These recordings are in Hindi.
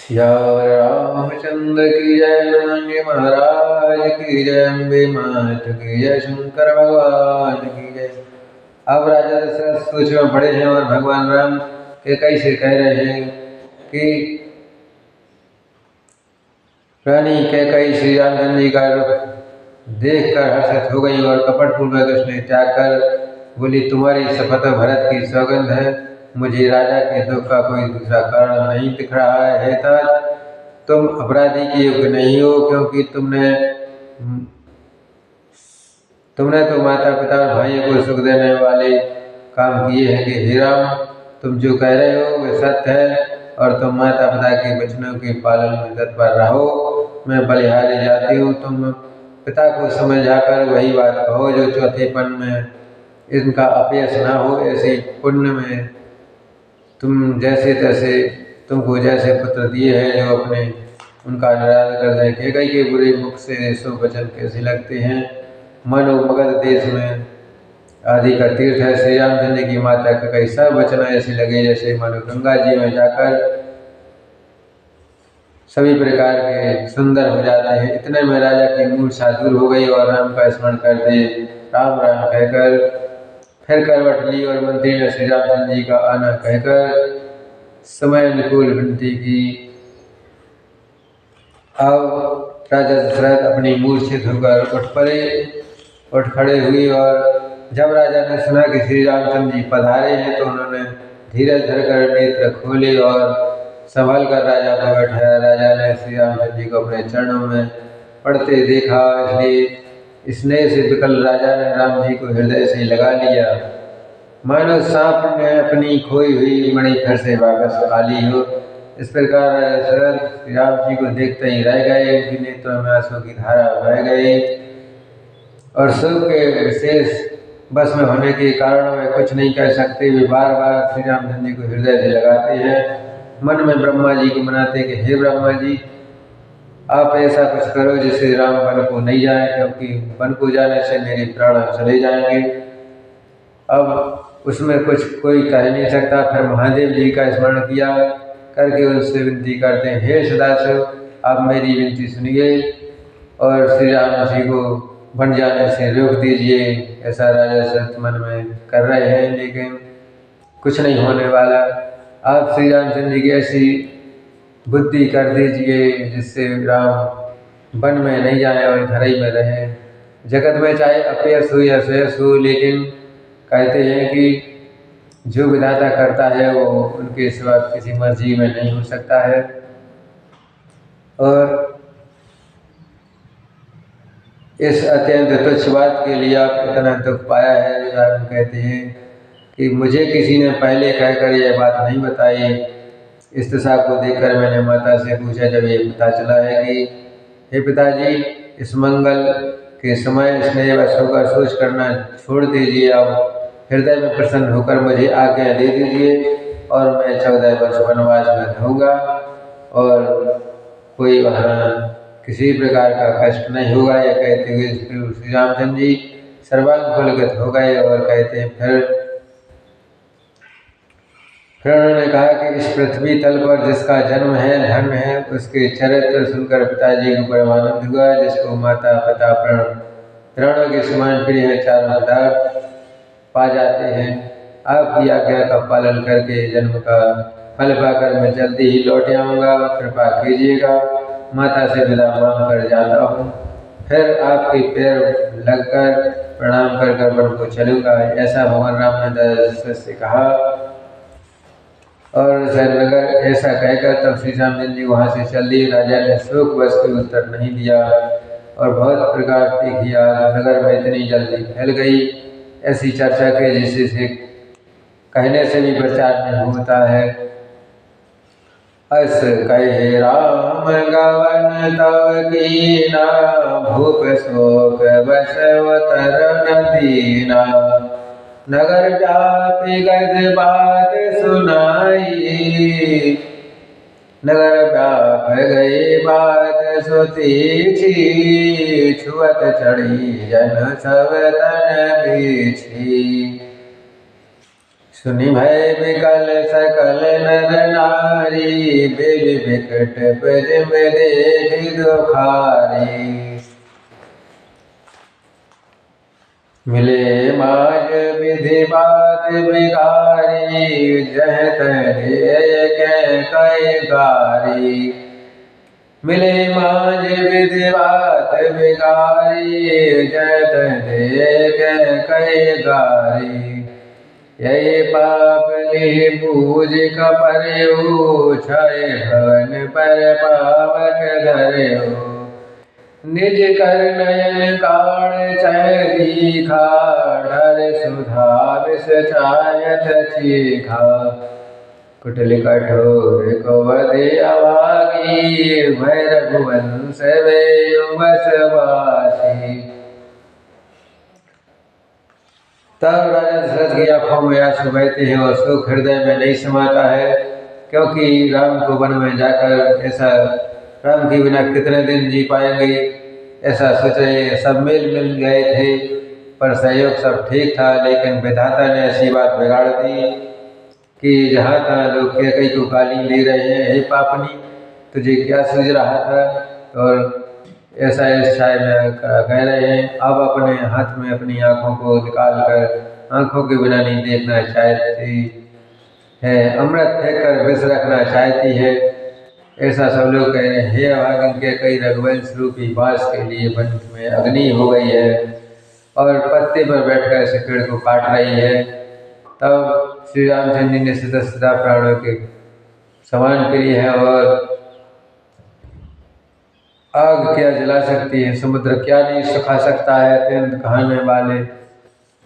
या रामचंद्र की जय, नंदी महाराज की जय, अम्बे मात की जय, शंकर भगवान की जय। अब राजा दशरथ सोच में पड़े हैं और भगवान राम के कैसे कह रहे हैं कि रानी कैकेयी श्री रामचंद्र जी का रूप देखकर हर्षित हो गई और कपटपूर्वक उसने त्याग कर बोली, तुम्हारी शपथ भरत की सौगंध है, मुझे राजा के दुख का कोई दूसरा कारण नहीं दिख रहा है। तात, तुम अपराधी के योग्य नहीं हो, क्योंकि तुमने तो माता पिता और भाइयों को सुख देने वाले काम किए हैं कि हे राम, तुम जो कह रहे हो वे सत्य है और तुम माता पिता के वचनों के पालन में तत्पर रहो। मैं बलिहारी जाती हूँ, तुम पिता को समझाकर वही बात कहो जो चौथेपन में इनका अपयश ना हो। ऐसे पुण्य में तुम जैसे तैसे तुमको जैसे पुत्र दिए हैं जो अपने उनका निरादर कर दें। कैकेयी के बुरे मुख से शुभ वचन कैसे लगते हैं। मनु मगध देश में आदि का तीर्थ है। श्री रामचंद्र की माता का कई सब वचन ऐसे लगे जैसे मानो गंगा जी में जाकर सभी प्रकार के सुंदर हो जाते हैं। इतने में राजा की मूर्छा दूर हो गई और राम का स्मरण करते राम राम कहकर फिर करवट ली और मंत्री ने श्री रामचंद्र जी का आना कहकर समय अनुकूल विनती की। अब राजा दशरथ अपनी मूर्छित होकर उठ खड़े हुए और जब राजा ने सुना कि श्री रामचंद्र जी पधारे हैं तो उन्होंने धीरज धरकर नेत्र खोले और संभल कर राजा को बैठाया। राजा ने श्री रामचंद्र जी को अपने चरणों में पड़ते देखा, इसलिए स्नेह से विकल राजा ने राम जी को हृदय से लगा लिया, मानो सांप ने अपनी खोई हुई मणि फिर से वापस पा ली हो। इस प्रकार राजा दशरथ श्री राम जी को देखते ही रह गए, उनके नेत्रों में आंसू की धारा बह गई और सुख के विशेष बस में होने के कारण वे कुछ नहीं कह सकते। वे बार बार श्री रामचंद्र जी को हृदय से लगाते हैं, मन में ब्रह्मा जी को मनाते कि हे ब्रह्मा जी, आप ऐसा कुछ करो जिससे राम वन को नहीं जाए, क्योंकि वन को जाने से मेरे प्राण चले जाएंगे। अब उसमें कुछ कोई कह नहीं सकता। फिर महादेव जी का स्मरण किया करके उनसे विनती करते हैं, हे सदाशिव, आप मेरी विनती सुनिए और श्री राम जी को बन जाने से रोक दीजिए। ऐसा राजा दशरथ मन में कर रहे हैं, लेकिन कुछ नहीं होने वाला। आप श्री रामचंद्र जी की ऐसी बुद्धि कर दीजिए जिससे राम वन में नहीं जाए और घर ही में रहे। जगत में चाहे अपयश हो या श्रेयस हो, लेकिन कहते हैं कि जो विधाता करता है वो उनके सिवा किसी मर्जी में नहीं हो सकता है। और इस अत्यंत तुच्छ बात के लिए आप इतना दुख पाया है। राम कहते हैं कि मुझे किसी ने पहले कहकर यह बात नहीं बताई। इस दशा को देखकर मैंने माता से पूछा, जब ये पता चला है कि हे पिताजी, इस मंगल के समय स्नेह व होकर सोच करना छोड़ दीजिए, अब हृदय में प्रसन्न होकर मुझे आज्ञा दे दीजिए और मैं 14 वर्ष वनवास में रहूँगा और कोई वहाँ किसी प्रकार का कष्ट नहीं होगा। यह कहते हुए श्री रामचंद्र जी सर्वांग पुलकित हो गए और कहते हैं फिर उन्होंने कहा कि इस पृथ्वी तल पर जिसका जन्म है, धर्म है, उसके चरित्र सुनकर पिताजी को परमानंद हुआ। जिसको माता पिता प्राणों के समान प्रिय है, चारों पदार्थ पा जाते हैं। आपकी आज्ञा का पालन करके जन्म का फल पाकर मैं जल्दी ही लौट आऊँगा, कृपा कीजिएगा। माता से विदा मांग कर जाता हूँ, फिर आपके पैर लगकर प्रणाम कर कर वन को चलूँगा। ऐसा भगवान राम ने दशरथ से कहा और नगर ऐसा कहकर तब श्री रामचंद्र जी वहाँ से चल दिए। राजा ने शोक बस कोई उत्तर नहीं दिया और बहुत प्रकार से किया। नगर में इतनी जल्दी फैल गई ऐसी चर्चा के जिससे कहने से भी प्रचार नहीं होता है। अस कहे राम गवन तव कीना, भूप शोक बसवतर नदीना। नगर व्यापी गज बात सुनाई, नगर व्याप गई बात सुतीछी। छुअत चढ़ी जन सब तन बीछी। सुनि भय विकल सकल नर नारी, बेली बिकट पज में देखि दुखारी। मिले माज विधि बात बिगारी, जह तह कई गारी। मिले माज विधि बात बिगारी, जह तह कई गारी। यही पाप ली बूझ कपरऊ, छाए भवन पर पावक धरऊ। निज कर नयन काण चह दीखा, डर सुधा विष चायत चीखा। कुटिल कठोर को बधे अभागी, भय रघुवंश वेयु बसवासी। तब राजा दशरथ की आंखों में आंसू बहते हैं और सुख हृदय में नहीं समाता है, क्योंकि राम को वन में जाकर ऐसा राम के बिना कितने दिन जी पाएंगे ऐसा सोच रहे। सब मिल गए थे पर सहयोग सब ठीक था, लेकिन विधाता ने ऐसी बात बिगाड़ दी कि जहाँ तहाँ लोग कैकई को गाली दे रहे हैं, हे पापनी तुझे क्या सूझ रहा था, और ऐसा इस छाए में कह रहे हैं। अब अपने हाथ में अपनी आँखों को निकाल कर आँखों के बिना नहीं देखना चाहती है, अमृत फेंक कर विष रखना चाहती है, ऐसा सब लोग कह रहे हैं। हे अभागन के कई रघुवंश रूपी बांस के लिए वन में अग्नि हो गई है और पत्ते पर बैठकर इस पेड़ को काट रही है। तब श्री रामचंद्र जी ने सीधा प्राणों के समान करी है, और आग क्या जला सकती है, समुद्र क्या नहीं सुखा सकता है, अत्यंत कहने वाले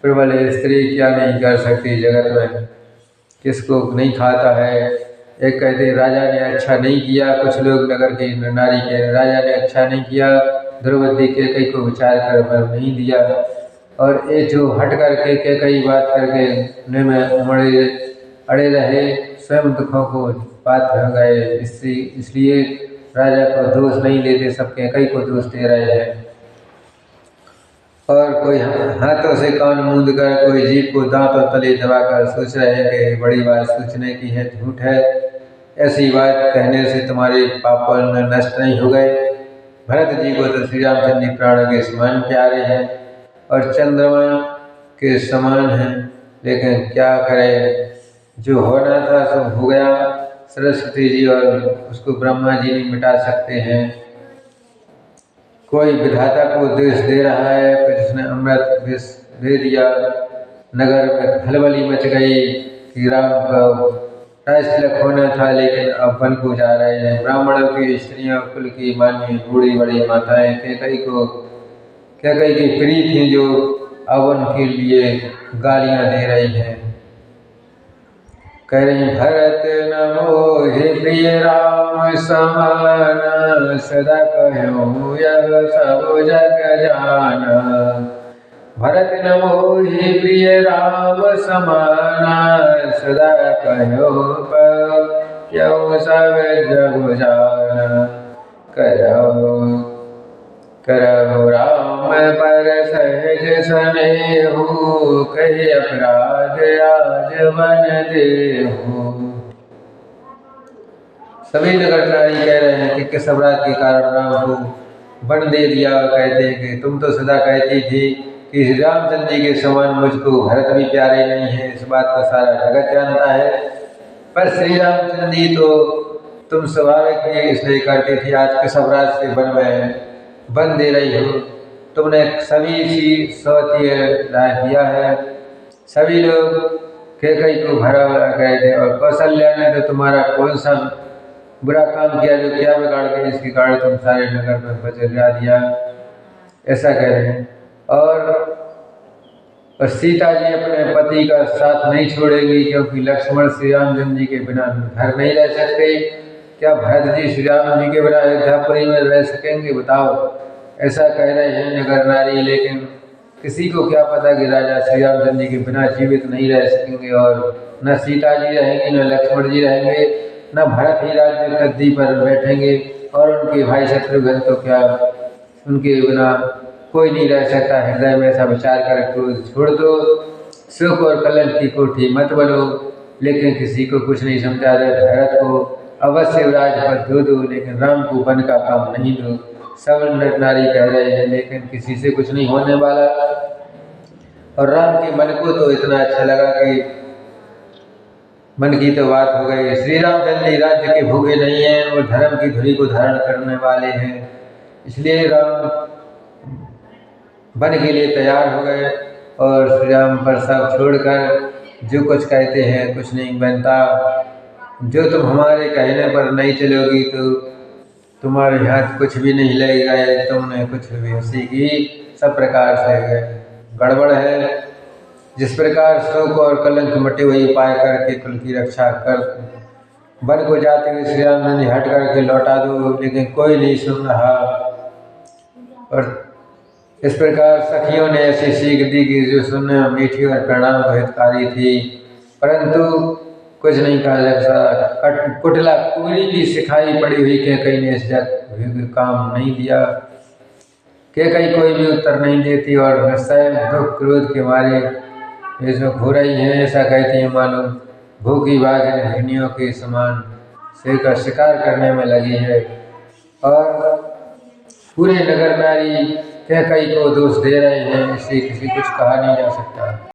प्रबल स्त्री क्या नहीं कर सकती, जगत में किसको नहीं खाता है। एक कहते राजा ने अच्छा नहीं किया, कुछ लोग नगर की नारी के राजा ने अच्छा नहीं किया, द्रौपदी के कई को विचार कर वर नहीं दिया, और ये जो हट करके के कई बात करके में अड़े रहे, स्वयं दुखों को पात्र हो गए। इसलिए राजा को दोष नहीं लेते, सबके कई को दोष दे रहे हैं। और कोई हाथों से कान मूंद कर, कोई जीभ को दांतों तले दबाकर सोच रहे हैं कि बड़ी बात सोचने की है, झूठ है, ऐसी बात कहने से तुम्हारे पाप नष्ट नहीं हो गए। भरत जी को तो श्री रामचंद्र जी प्राणों के समान प्यारे हैं और चंद्रमा के समान हैं, लेकिन क्या करें, जो होना था सब हो गया। सरस्वती जी और उसको ब्रह्मा जी नहीं मिटा सकते हैं। कोई विधाता को देश दे रहा है, फिर जिसने अमृत विष दे दिया, नगर में खलबली मच गई कि राम का तिलक होना था, लेकिन अब वन को जा रहे हैं। ब्राह्मणों की स्त्रियां, कुल की मान्य बूढ़ी बड़ी माताएं कैकई की प्रिय थी, जो अब उनके लिए गालियां दे रही हैं, कह रही भरत नमो हे प्रिय राम समान, सदा कहूँ यह सब जग जाना। भरत नमो हे प्रिय राम समाना, सदा कहो यह सब जग जाना। करहु राम पर सहज स्नेहु, कही अपराध आज बन देहु। सभी नगर नारी कह रहे हैं कि किस अपराध के कारण राम को वन दे दिया। कहते हैं कि तुम तो सदा कहती थी कि रामचंद्र जी के समान मुझको भरत भी प्यारे नहीं है, इस बात को सारा जगत जानता है, पर श्री रामचंद्र जी तो तुम स्वाभाविक ही इसलिए करती थी, आज किस अपराध से वन में बन दे रही हो। तुमने सभी सौतीय किया है, सभी लोग कैकई को भरा गए थे, और कौशल्या ने तो तुम्हारा कौन सा बुरा काम किया, जो क्या बिगाड़ के इसके कारण तुम सारे नगर में बचा दिया, ऐसा कह रहे हैं। और सीता जी अपने पति का साथ नहीं छोड़ेंगी, क्योंकि लक्ष्मण श्री रामचंद्र जी के बिना घर नहीं रह सकते। क्या भरत जी श्री राम जी के बिना अयोध्यापुरी में रह सकेंगे, बताओ, ऐसा कह रहे हैं नगर नारी। लेकिन किसी को क्या पता कि राजा श्री रामचंद्र जी के बिना जीवित नहीं रह सकेंगे, और न सीता जी रहेंगी, न लक्ष्मण जी रहेंगे, न भरत ही राज्य गद्दी पर बैठेंगे, और उनके भाई शत्रुघ्न तो क्या, उनके बिना कोई नहीं रह सकता। हृदय में ऐसा विचार कर छोड़ दो, सुख और कलंक की कोठी मत बनो। लेकिन किसी को कुछ नहीं समझा रहे। भरत को अवश्य राजपद दो, लेकिन राम को वन का काम नहीं दो। सब नर नारी कह रहे हैं, लेकिन किसी से कुछ नहीं होने वाला। और राम के मन को तो इतना अच्छा लगा कि मन की तो बात हो गई। श्री रामचंद्र जी राज्य के भूखे नहीं हैं और धर्म की धुरी को धारण करने वाले हैं, इसलिए राम वन के लिए तैयार हो गए। और श्री राम पर सब छोड़कर जो कुछ कहते हैं कुछ नहीं बनता। जो तुम हमारे कहने पर नहीं चलोगी तो तुम्हारे हाथ कुछ भी नहीं लगेगा। तुमने कुछ भी हंसी की सब प्रकार से गड़बड़ है। जिस प्रकार शोक और कलंक मटे हुए उपाय करके कुल की रक्षा कर वन को जाते हुए श्री राम ने हट करके लौटा दो, लेकिन कोई नहीं सुन रहा। और इस प्रकार सखियों ने ऐसी सीख दी कि जो सुनने में मीठी और परिणाम को हितकारी थी, परंतु कुछ नहीं कहा जा सकता। कुटिला कुबरी की सिखाई पड़ी हुई कैकई ने इस काम नहीं दिया। कैकई कोई भी उत्तर नहीं देती और निश्चय दुख क्रोध के मारे ये जो घो रही हैं, ऐसा कहती हैं मानो भूखी बाघ हिरनियों के समान शेर का शिकार करने में लगी है। और पूरे नगर नारी कैकई को दोष दे रहे हैं, इससे किसी कुछ कहा नहीं जा सकता।